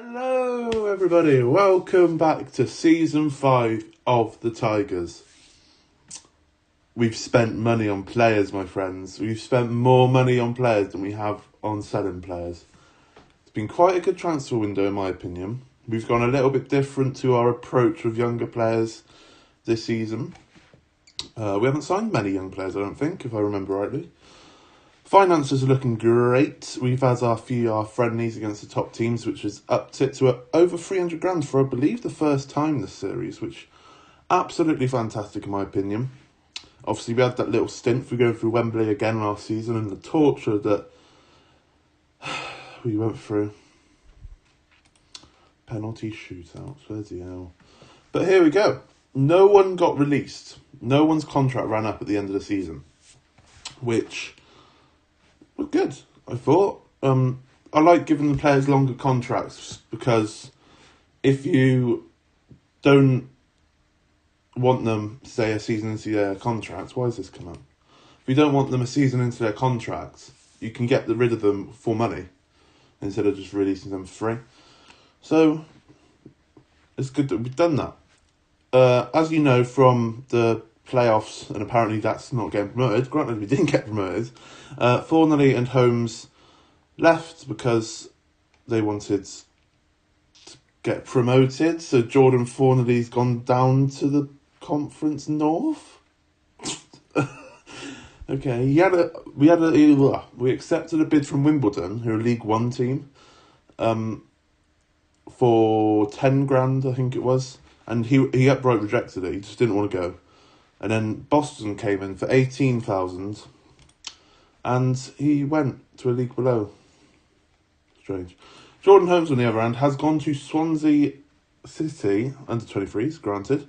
Hello everybody, welcome back to Season 5 of the Tigers. We've spent money on players, my friends. We've spent more money on players than we have on selling players. It's been quite a good transfer window in my opinion. We've gone a little bit different to our approach with younger players this season. We haven't signed many young players, I don't think, if I remember rightly. Finances are looking great. We've had our friendlies against the top teams, which has upped it to over 300 grand for, I believe, the first time this series, which absolutely fantastic in my opinion. Obviously, we had that little stint for going through Wembley again last season and the torture that we went through. Penalty shootouts, where's the hell? But here we go. No one got released. No one's contract ran up at the end of the season, which was good, I thought. I like giving the players longer contracts because if you don't want them, say, a season into their contracts, why has this come up? If you don't want them a season into their contracts, you can get rid of them for money instead of just releasing them for free. So it's good that we've done that. As you know from the playoffs, and apparently that's not getting promoted. Granted, we didn't get promoted. Thornley and Holmes left because they wanted to get promoted. So Jordan Thornley's gone down to the Conference North. Okay, we accepted a bid from Wimbledon, who are a League One team, for 10 grand, I think it was, and he outright rejected it. He just didn't want to go. And then Boston came in for 18,000, and he went to a league below. Strange. Jordan Holmes, on the other hand, has gone to Swansea City, under 23s, granted.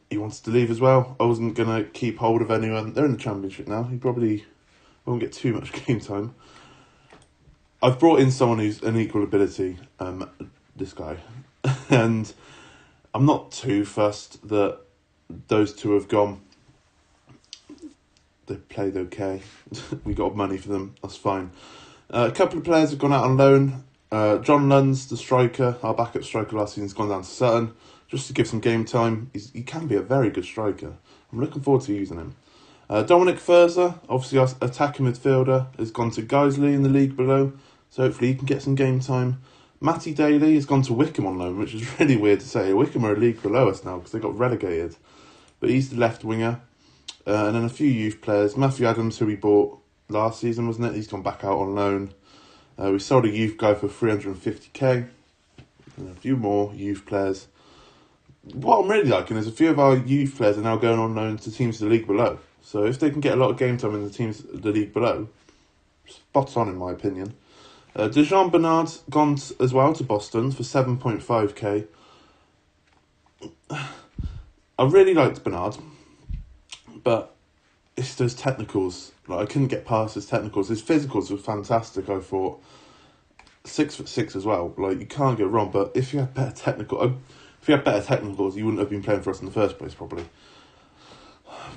He wanted to leave as well. I wasn't going to keep hold of anyone. They're in the Championship now. He probably won't get too much game time. I've brought in someone who's an equal ability, this guy, and I'm not too fussed that those two have gone. They played okay. We got money for them. That's fine. A couple of players have gone out on loan. John Lunds, the striker, our backup striker last season, has gone down to Sutton just to give some game time. He can be a very good striker. I'm looking forward to using him. Dominic Furzer, obviously our attacking midfielder, has gone to Guiseley in the league below, so hopefully he can get some game time. Matty Daly has gone to Wickham on loan, which is really weird to say. Wickham are a league below us now because they got relegated. But he's the left winger. And then a few youth players. Matthew Adams, who we bought last season, wasn't it? He's gone back out on loan. We sold a youth guy for 350k. And a few more youth players. What I'm really liking is a few of our youth players are now going on loan to teams in the league below. So if they can get a lot of game time in the teams in the league below, spot on in my opinion. Dejan Bernard gone as well to Boston for 7.5k. I really liked Bernard, but it's those technicals. Like, I couldn't get past his technicals. His physicals were fantastic, I thought. 6'6" as well. Like, you can't go wrong. But if you had better technicals, you wouldn't have been playing for us in the first place, probably.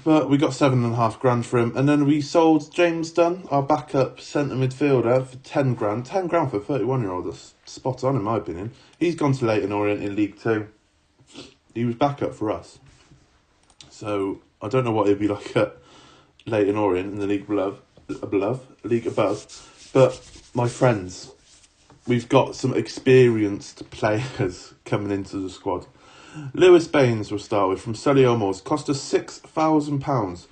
But we got 7.5 grand for him. And then we sold James Dunn, our backup centre midfielder, for 10 grand. 10 grand for a 31-year-old. That's spot on, in my opinion. He's gone to Leyton Orient in League 2. He was backup for us. So I don't know what it'd be like at Leyton Orient in the league above. But my friends, we've got some experienced players coming into the squad. Lewis Baines will start with from Sully O'Moores. Cost us £6,000.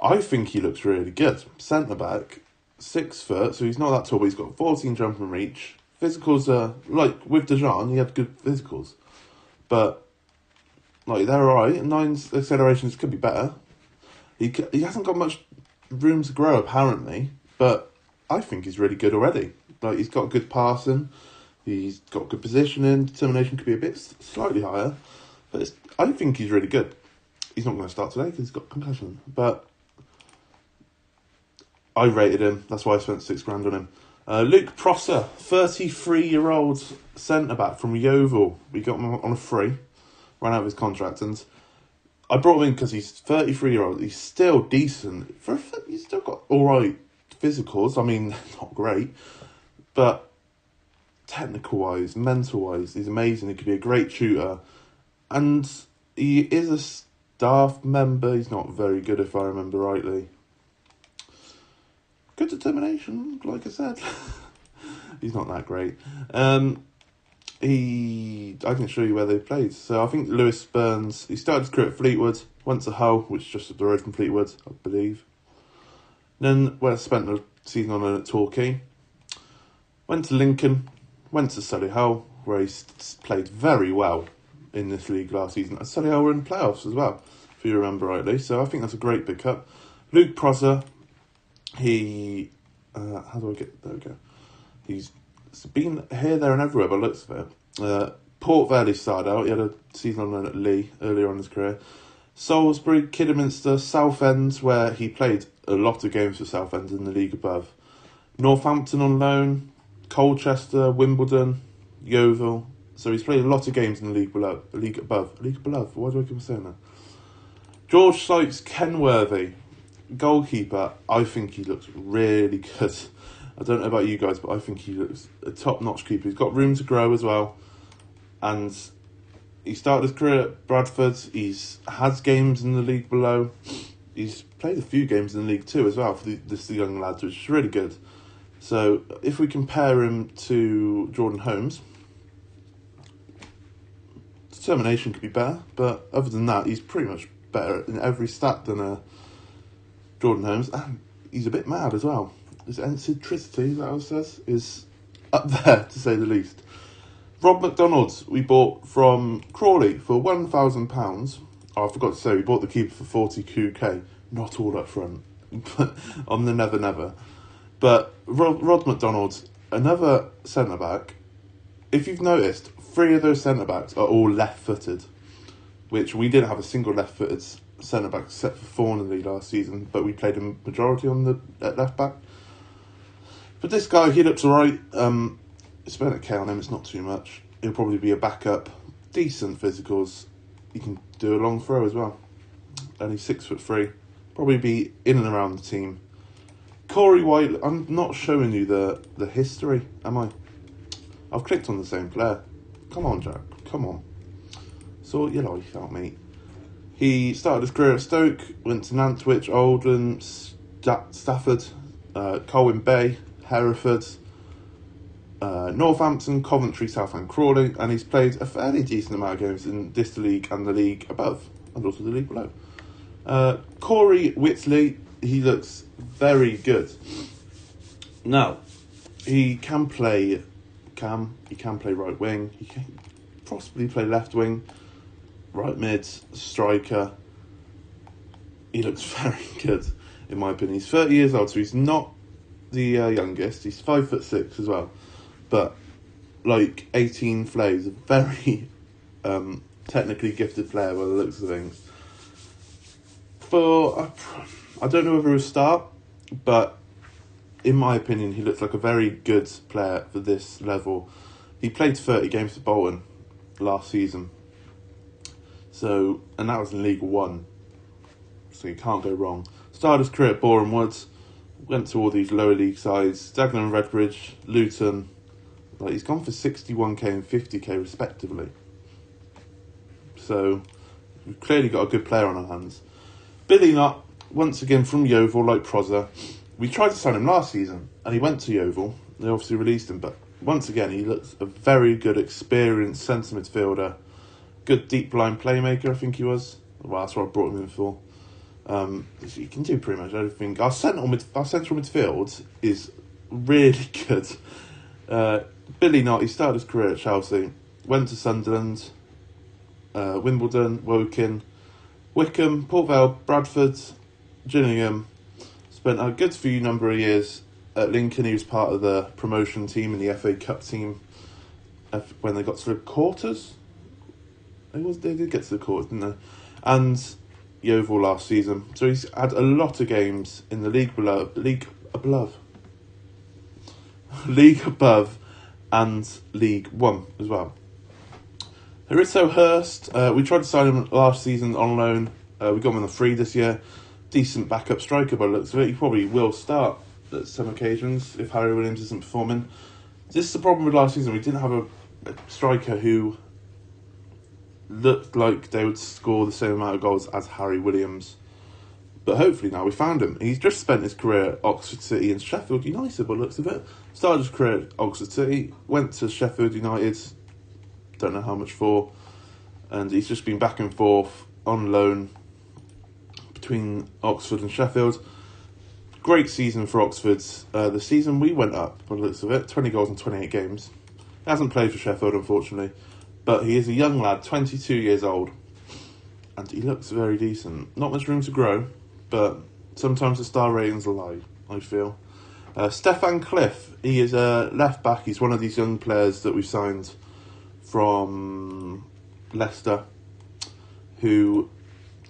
I think he looks really good. Centre back, 6 foot, so he's not that tall, but he's got 14 jump and reach. Physicals are like with Dejan, he had good physicals, but like they're alright. 9 accelerations could be better. He hasn't got much room to grow apparently, but I think he's really good already. Like, he's got good passing. He's got good positioning. Determination could be a bit slightly higher. But I think he's really good. He's not going to start today because he's got concussion. But I rated him. That's why I spent 6 grand on him. Luke Prosser, 33-year-old centre-back from Yeovil. We got him on a free. Ran out of his contract. And I brought him in because he's 33-year-old. He's still decent. He's still got all right physicals. I mean, not great. but technical-wise, mental-wise, he's amazing. He could be a great shooter. And he is a staff member. He's not very good, if I remember rightly. Good determination, like I said. He's not that great. I can show you where they played. So I think Lewis Burns, he started his career at Fleetwood, went to Hull, which is just up the road from Fleetwood, I believe. Then spent a season on loan at Torquay. Went to Lincoln, went to Solihull, where he played very well in this league last season. And Solihull were in the playoffs as well, if you remember rightly. So I think that's a great pickup. Luke Prosser, he... how do I get... There we go. He's been here, there and everywhere by the looks of it. Port Vale started out. He had a season on loan at Lee earlier on in his career. Salisbury, Kidderminster, Southend, where he played a lot of games for Southend in the league above. Northampton on loan. Colchester, Wimbledon, Yeovil. So he's played a lot of games in the league below, league above. League below. Why do I keep saying that? George Sykes Kenworthy, goalkeeper. I think he looks really good. I don't know about you guys, but I think he looks a top-notch keeper. He's got room to grow as well. And he started his career at Bradford. He's has games in the league below. He's played a few games in the League 2 as well for this young lad, which is really good. So if we compare him to Jordan Holmes, determination could be better. But other than that, he's pretty much better in every stat than Jordan Holmes. And he's a bit mad as well. His eccentricity, that says, is up there, to say the least. Rob McDonald, we bought from Crawley for £1,000. Oh, I forgot to say, we bought the keeper for 42k. Not all up front, but on the never. But Rod McDonald, another centre-back. If you've noticed, 3 of those centre-backs are all left-footed, which we didn't have a single left-footed centre-back except for Thornley last season, but we played a majority on the left-back. But this guy, he looks alright. Spent a K on him, it's not too much. He'll probably be a backup. Decent physicals. He can do a long throw as well. And he's 6'3". Probably be in and around the team. Corey White, I'm not showing you the history, am I? I've clicked on the same player. Come on, Jack. Come on. Sort your life out, mate. He started his career at Stoke, went to Nantwich, Oldham, Stafford, Colwyn Bay, Hereford, Northampton, Coventry, Southend, Crawley, and he's played a fairly decent amount of games in this league and the league above, and also the league below. Corey Whitley, he looks very good. Now, he can play right wing, he can possibly play left wing, right mid, striker. He looks very good, in my opinion. He's 30 years old, so he's not the youngest. He's 5'6" as well. But, like 18 Flays, a very technically gifted player by the looks of things. I don't know whether he'll start, but in my opinion, he looks like a very good player for this level. He played 30 games for Bolton last season. So, and that was in League 1. So you can't go wrong. Started his career at Boreham Wood. Went to all these lower league sides. Dagenham, Redbridge, Luton. Like, he's gone for 61k and 50k respectively. So, we've clearly got a good player on our hands. Billy Nutt, once again from Yeovil, like Prosser. We tried to sign him last season, and he went to Yeovil. They obviously released him, but once again, he looks a very good, experienced centre midfielder. Good deep line playmaker, I think he was. Well, that's what I brought him in for. He can do pretty much everything. Our central midfield is really good. Billy Nutt, he started his career at Chelsea, went to Sunderland, Wimbledon, Woking, Wickham, Port Vale, Bradford, Gillingham. Spent a good few number of years at Lincoln. He was part of the promotion team in the FA Cup team when they got to the quarters. They did get to the quarters, didn't they? And Yeovil last season. So he's had a lot of games in the league above, and League 1 as well. Haristo Hurst, we tried to sign him last season on loan. We got him on a free this year. Decent backup striker by the looks of it. He probably will start at some occasions if Harry Williams isn't performing. This is the problem with last season. We didn't have a striker who looked like they would score the same amount of goals as Harry Williams. But hopefully now we found him. He's just spent his career at Oxford City and Sheffield United, by the looks of it. Started his career at Oxford City, went to Sheffield United, don't know how much for, and he's just been back and forth on loan between Oxford and Sheffield. Great season for Oxford. The season we went up, by the looks of it, 20 goals in 28 games. He hasn't played for Sheffield, unfortunately, but he is a young lad, 22 years old, and he looks very decent. Not much room to grow, but sometimes the star ratings lie, I feel. Stefan Cliff, he is a left-back. He's one of these young players that we signed from Leicester, who,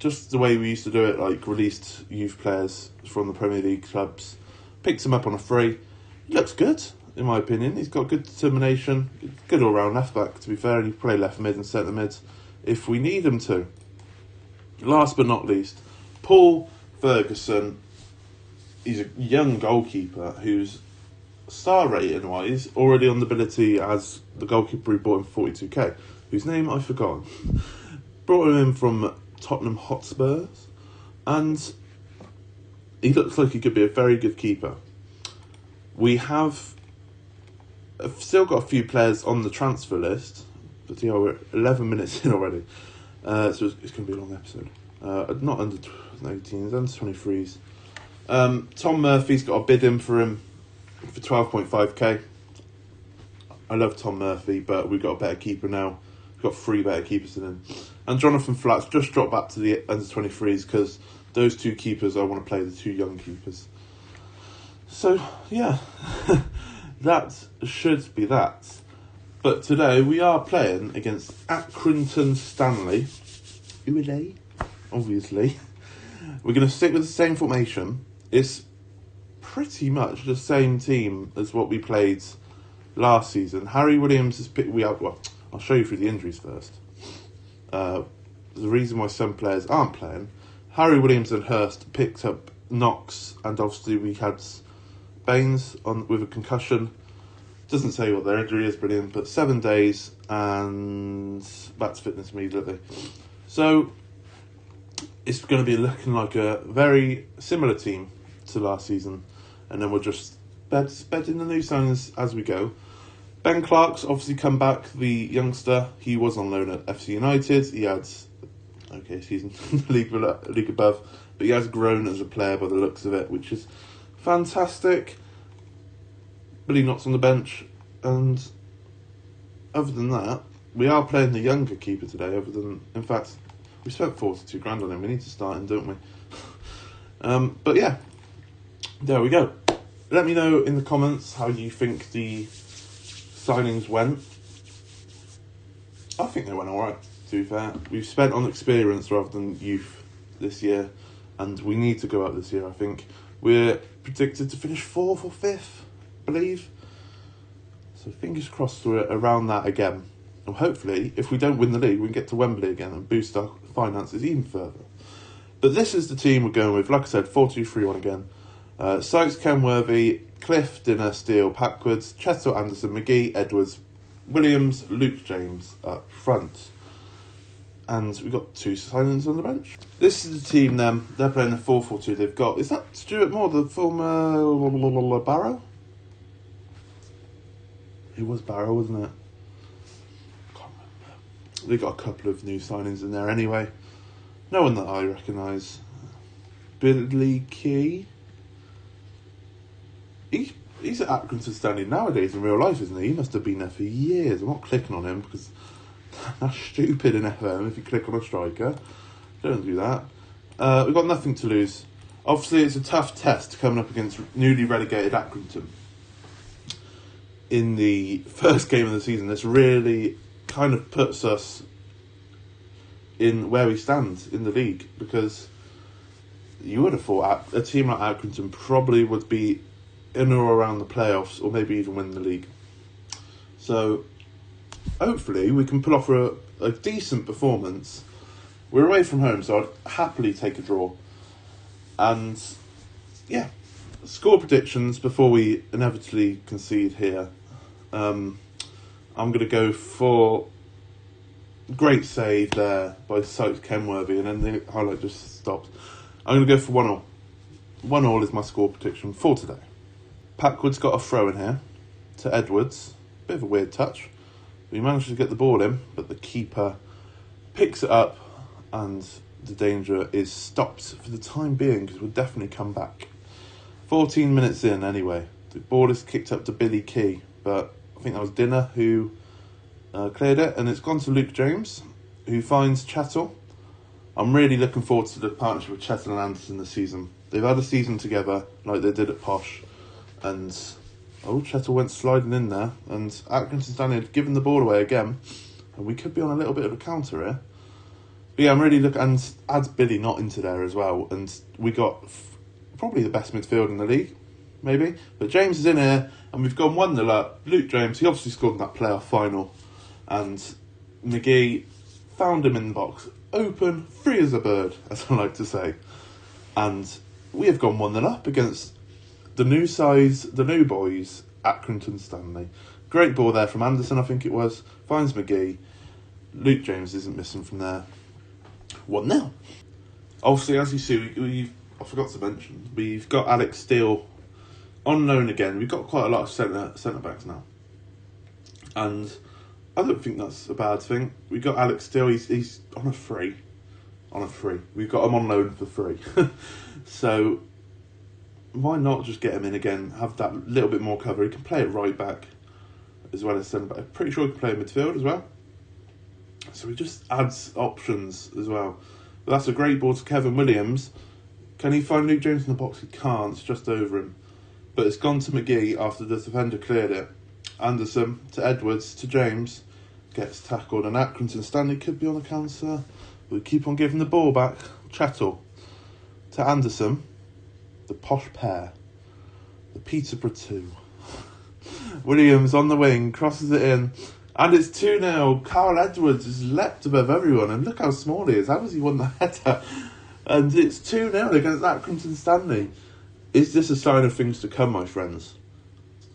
just the way we used to do it, like released youth players from the Premier League clubs, picks him up on a free. He looks good, in my opinion. He's got good determination, good all-round left-back, to be fair, and he can play left mid and centre mid if we need him to. Last but not least, Paul Ferguson. He's a young goalkeeper who's star rating wise already on the ability as the goalkeeper we bought him for 42k, whose name I've forgotten. Brought him in from Tottenham Hotspurs, and he looks like he could be a very good keeper. We have still got a few players on the transfer list, but yeah, we're 11 minutes in already, so it's going to be a long episode. Not under 18s, under 23s. Tom Murphy's got a bid in for him for 12.5k. I love Tom Murphy, but we've got a better keeper now. We've got 3 better keepers than him. And Jonathan Flatt's just dropped back to the under 23s because those 2 keepers, I want to play the 2 young keepers. So, yeah, that should be that. But today we are playing against Accrington Stanley. Who are they? Obviously. We're going to stick with the same formation. It's pretty much the same team as what we played last season. Harry Williams is I'll show you through the injuries first. The reason why some players aren't playing. Harry Williams and Hurst picked up knocks, and obviously we had Baines with a concussion. Doesn't say what their injury is, brilliant, but 7 days and back to fitness immediately. So it's going to be looking like a very similar team to last season, and then we'll just bed in the new signings as we go. Ben Clark's obviously come back, the youngster. He was on loan at FC United. He had okay season in the league above, but he has grown as a player by the looks of it, which is fantastic. Billy Knott's on the bench, and other than that, we are playing the younger keeper today. In fact, we spent 42 grand on him. We need to start him, don't we? But yeah, there we go. Let me know in the comments how you think the signings went. I think they went alright, to be fair. We've spent on experience rather than youth this year, and we need to go up this year, I think. We're predicted to finish 4th or 5th, I believe. So fingers crossed we're around that again. And hopefully, if we don't win the league, we can get to Wembley again and boost our finances even further. But this is the team we're going with. Like I said, 4-2-3-1 again. Sykes, Kenworthy, Cliff, Dinner, Steele, Packwards, Chesto, Anderson, McGee, Edwards, Williams, Luke James up front. And we've got 2 signings on the bench. This is the team then. They're playing the 4-4-2. They've got... Is that Stuart Moore, the former Barrow? It was Barrow, wasn't it? Can't remember. They've got a couple of new signings in there anyway. No one that I recognise. Billy Key. He's at Accrington Stanley nowadays in real life, isn't he? He must have been there for years. I'm not clicking on him because that's stupid in FM if you click on a striker. Don't do that. We've got nothing to lose. Obviously, it's a tough test coming up against newly relegated Accrington. In the first game of the season, this really kind of puts us in where we stand in the league, because you would have thought a team like Accrington probably would be in or around the playoffs, or maybe even win the league. So hopefully we can pull off a decent performance. We're away from home, so I'd happily take a draw. And yeah, score predictions before we inevitably concede here. I'm going to go for great save there by Sykes Kenworthy, and then the highlight just stops. I'm going to go for 1-1. 1-1 is my score prediction for today. Packwood's got a throw in here to Edwards. Bit of a weird touch. He managed to get the ball in, but the keeper picks it up, and the danger is stopped for the time being, because we'll definitely come back. 14 minutes in anyway. The ball is kicked up to Billy Key, but I think that was Dinner who cleared it, and it's gone to Luke James, who finds Chettle. I'm really looking forward to the partnership with Chettle and Anderson this season. They've had a season together like they did at Posh, and Chettle went sliding in there, and Accrington Stanley had given the ball away again, and we could be on a little bit of a counter here. But yeah, I'm really looking, and adds Billy Knott into there as well, and we got probably the best midfield in the league, maybe. But James is in here, and we've gone 1-0 up. Luke James, he obviously scored in that playoff final, and McGee found him in the box, open, free as a bird, as I like to say. And we have gone 1-0 up against the new sides, the new boys, Accrington Stanley. Great ball there from Anderson, I think it was. Finds McGee. Luke James isn't missing from there. 1-0. Obviously, as you see, I forgot to mention, we've got Alex Steele on loan again. We've got quite a lot of centre backs now, and I don't think that's a bad thing. We got Alex Steele. He's on a free. We've got him on loan for free. So why not just get him in again? Have that little bit more cover. He can play it right back as well as centre back. I'm pretty sure he can play in midfield as well. So he just adds options as well. But that's a great ball to Kevin Williams. Can he find Luke James in the box? He can't. It's just over him. But it's gone to McGee after the defender cleared it. Anderson to Edwards to James. Gets tackled. And Accrington Stanley could be on the counter. We keep on giving the ball back. Chettle to Anderson. The posh pair. The Peterborough 2. Williams on the wing. Crosses it in. And it's 2-0. Carl Edwards has leapt above everyone. And look how small he is. How has he won the header? And it's 2-0 against Accrington Stanley. Is this a sign of things to come, my friends?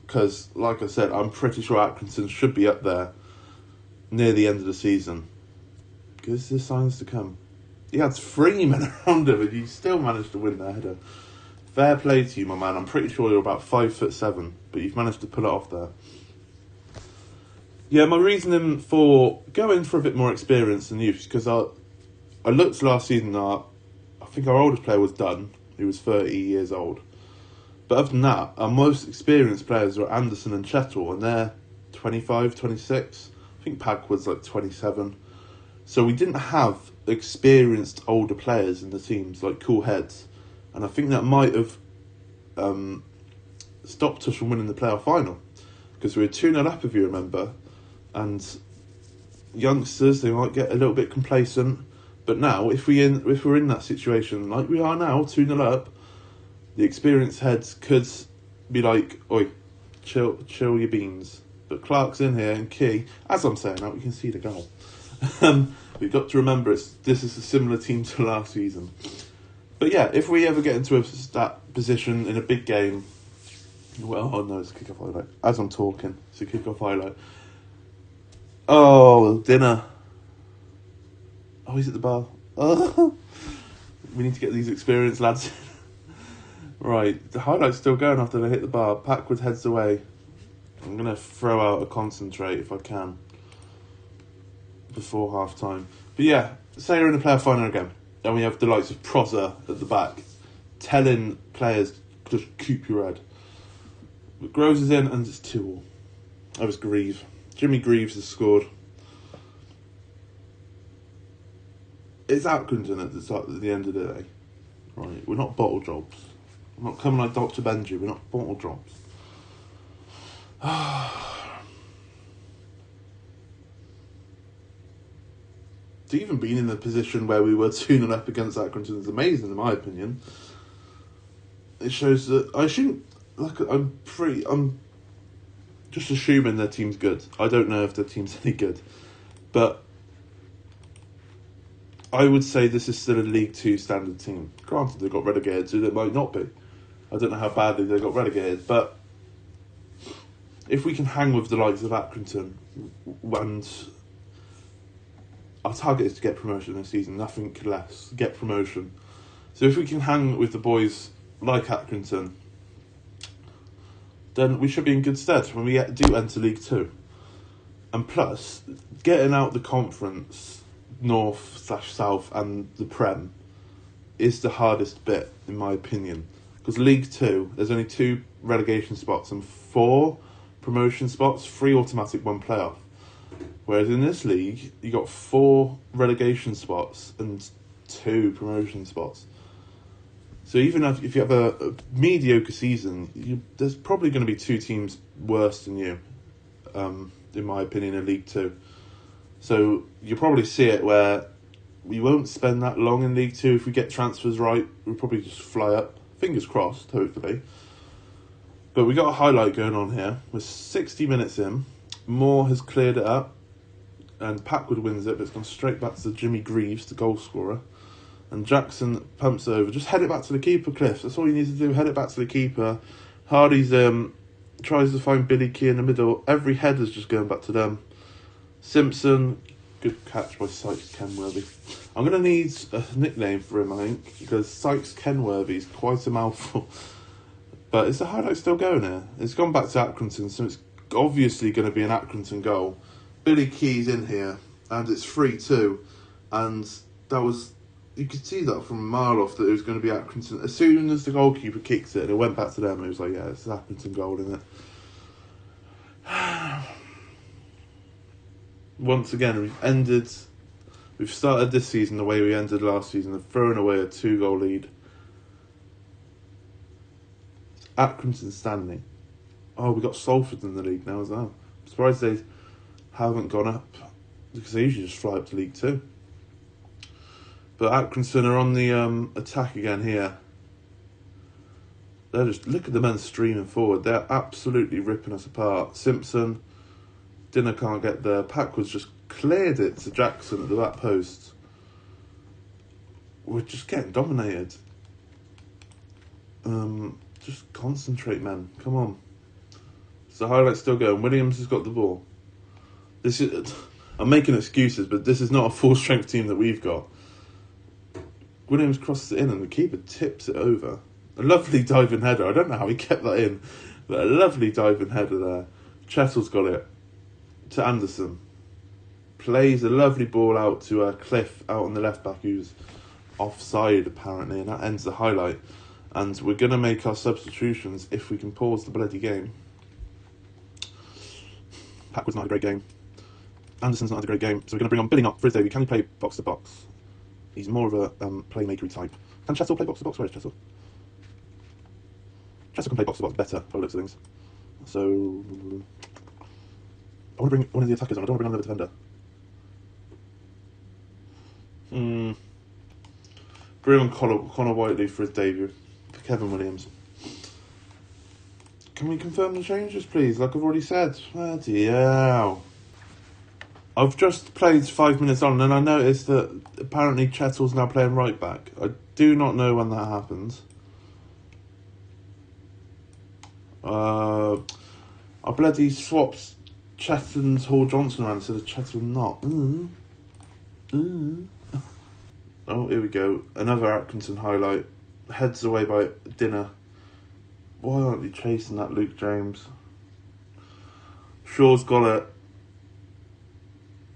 Because, like I said, I'm pretty sure Accrington should be up there near the end of the season. Because there's signs to come. He had 3 men around him and he still managed to win the header. Fair play to you, my man. I'm pretty sure you're about 5'7", but you've managed to pull it off there. Yeah, my reasoning for going for a bit more experience than youth is because I looked last season, I think our oldest player was Dunn, who was 30 years old. But other than that, our most experienced players are Anderson and Chettle, and they're 25, 26. I think Packwood's like 27. So we didn't have experienced older players in the teams, like cool heads. And I think that might have stopped us from winning the playoff final. Because we were 2-0 up, if you remember. And youngsters, they might get a little bit complacent. But now, if we're in that situation, like we are now, 2-0 up, the experienced heads could be like, oi, chill your beans. But Clark's in here and Key, as I'm saying that, we can see the goal. We've got to remember this is a similar team to last season. But yeah, if we ever get into that position in a big game, well, oh no, it's a kick-off highlight. As I'm talking, it's a kick-off highlight. Oh, Dinner. Oh, he's at the bar. Oh. We need to get these experienced lads in. Right, the highlight's still going after they hit the bar. Packwood heads away. I'm going to throw out a concentrate if I can before half-time. But yeah, say we're in the playoff final again, and we have the likes of Prosser at the back telling players, just keep your head. But Groves is in, and it's 2-2. That was Grieve. Jimmy Greaves has scored. It's Accrington at the end of the day. Right, we're not bottle jobs. We're not coming like Dr. Benji, we're not bottle jobs. To even being in the position where we were 2-0 up against Accrington is amazing, in my opinion. It shows that I'm just assuming their team's good. I don't know if their team's any good, but I would say this is still a League 2 standard team. Granted, they got relegated, so they might not be. I don't know how badly they got relegated, but if we can hang with the likes of Accrington, and our target is to get promotion this season, nothing less, get promotion. So if we can hang with the boys like Accrington, then we should be in good stead when we do enter League 2. And plus, getting out the conference, North/South and the Prem, is the hardest bit, in my opinion. Because League 2, there's only 2 relegation spots and 4 promotion spots, 3 automatic, 1 playoff. Whereas in this league, you got 4 relegation spots and 2 promotion spots. So even if you have a mediocre season, there's probably going to be 2 teams worse than you, in my opinion, in League 2. So you'll probably see it where we won't spend that long in League 2. If we get transfers right, we'll probably just fly up. Fingers crossed, hopefully. But we got a highlight going on here. We're 60 minutes in. Moore has cleared it up. And Packwood wins it, but it's gone straight back to Jimmy Greaves, the goal scorer. And Jackson pumps it over. Just head it back to the keeper, Cliff. That's all you need to do. Head it back to the keeper. Hardy's tries to find Billy Key in the middle. Every header's just going back to them. Simpson, good catch by Sykes Kenworthy. I'm going to need a nickname for him, I think, because Sykes Kenworthy is quite a mouthful. But is the highlight still going here? It's gone back to Accrington, so it's obviously going to be an Accrington goal. Billy Key's in here, and it's 3-2. And that was... You could see that from a mile off that it was going to be Accrington. As soon as the goalkeeper kicked it, it went back to them. It was like, yeah, it's an Accrington goal, isn't it? Once again, we've started this season the way we ended last season, of throwing away a 2-goal lead. Accrington standing. Oh, we got Salford in the league now as well. I'm surprised they haven't gone up, because they usually just fly up to League 2. But Accrington are on the attack again here. They're just, look at the men streaming forward. They're absolutely ripping us apart. Simpson, Dinner can't get there. Packwood's just cleared it to Jackson at the back post. We're just getting dominated. Just concentrate, men. Come on. So the highlight's still going. Williams has got the ball. I'm making excuses, but this is not a full-strength team that we've got. Williams crosses it in and the keeper tips it over. A lovely diving header. I don't know how he kept that in, but a lovely diving header there. Chettle's got it to Anderson. Plays a lovely ball out to Cliff out on the left back, who's offside apparently, and that ends the highlight. And we're going to make our substitutions if we can pause the bloody game. Packwood's not had a great game. Anderson's not had a great game, so we're going to bring on Billy Knott for his debut. Can he play box to box? He's more of a playmakery type. Can Chettle play box to box? Where is Chettle? Chettle can play box to box better, by the looks of things. So I want to bring one of the attackers on. I don't want to bring on another defender. Bring on Connor Whiteley for his debut. For Kevin Williams. Can we confirm the changes, please? Like I've already said. Bloody hell. I've just played 5 minutes on and I noticed that apparently Chettle's now playing right back. I do not know when that happens. I bloody swapped Chetton's Hall Johnson around instead of Chettle not. Oh, here we go. Another Accrington highlight. Heads away by Dinner. Why aren't you chasing that Luke James? Shaw's got it.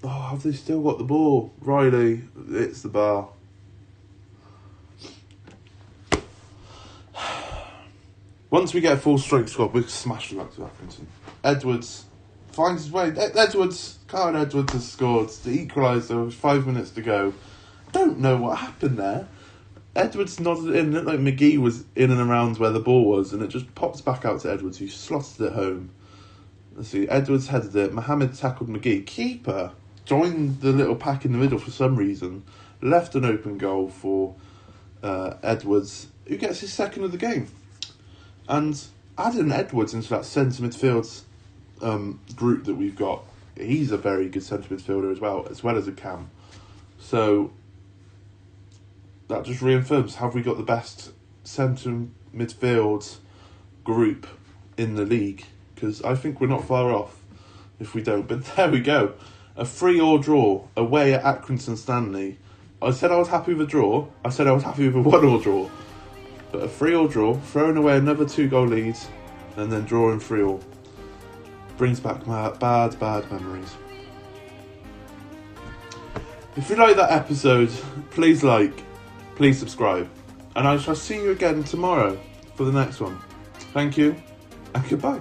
Oh, have they still got the ball? Riley, it's the bar. Once we get a full-strength squad, we'll smash them up to Accrington. Edwards finds his way. Kyle Edwards has scored. The equaliser with 5 minutes to go. Don't know what happened there. Edwards nodded in. It looked like McGee was in and around where the ball was, and it just pops back out to Edwards, who slotted it home. Let's see. Edwards headed it. Mohammed tackled McGee. Keeper joined the little pack in the middle for some reason. Left an open goal for Edwards, who gets his second of the game. And adding Edwards into that centre midfield group that we've got, he's a very good centre midfielder as well as a cam. So that just reaffirms, have we got the best centre midfield group in the league? because I think we're not far off if we don't. But there we go. A 3-3 draw away at Accrington Stanley. I said I was happy with a draw. I said I was happy with a 1-1 draw. But a 3-3 draw, throwing away another 2-goal lead, and then drawing 3-3. Brings back my bad memories. If you like that episode, please like, please subscribe. And I shall see you again tomorrow for the next one. Thank you, and goodbye.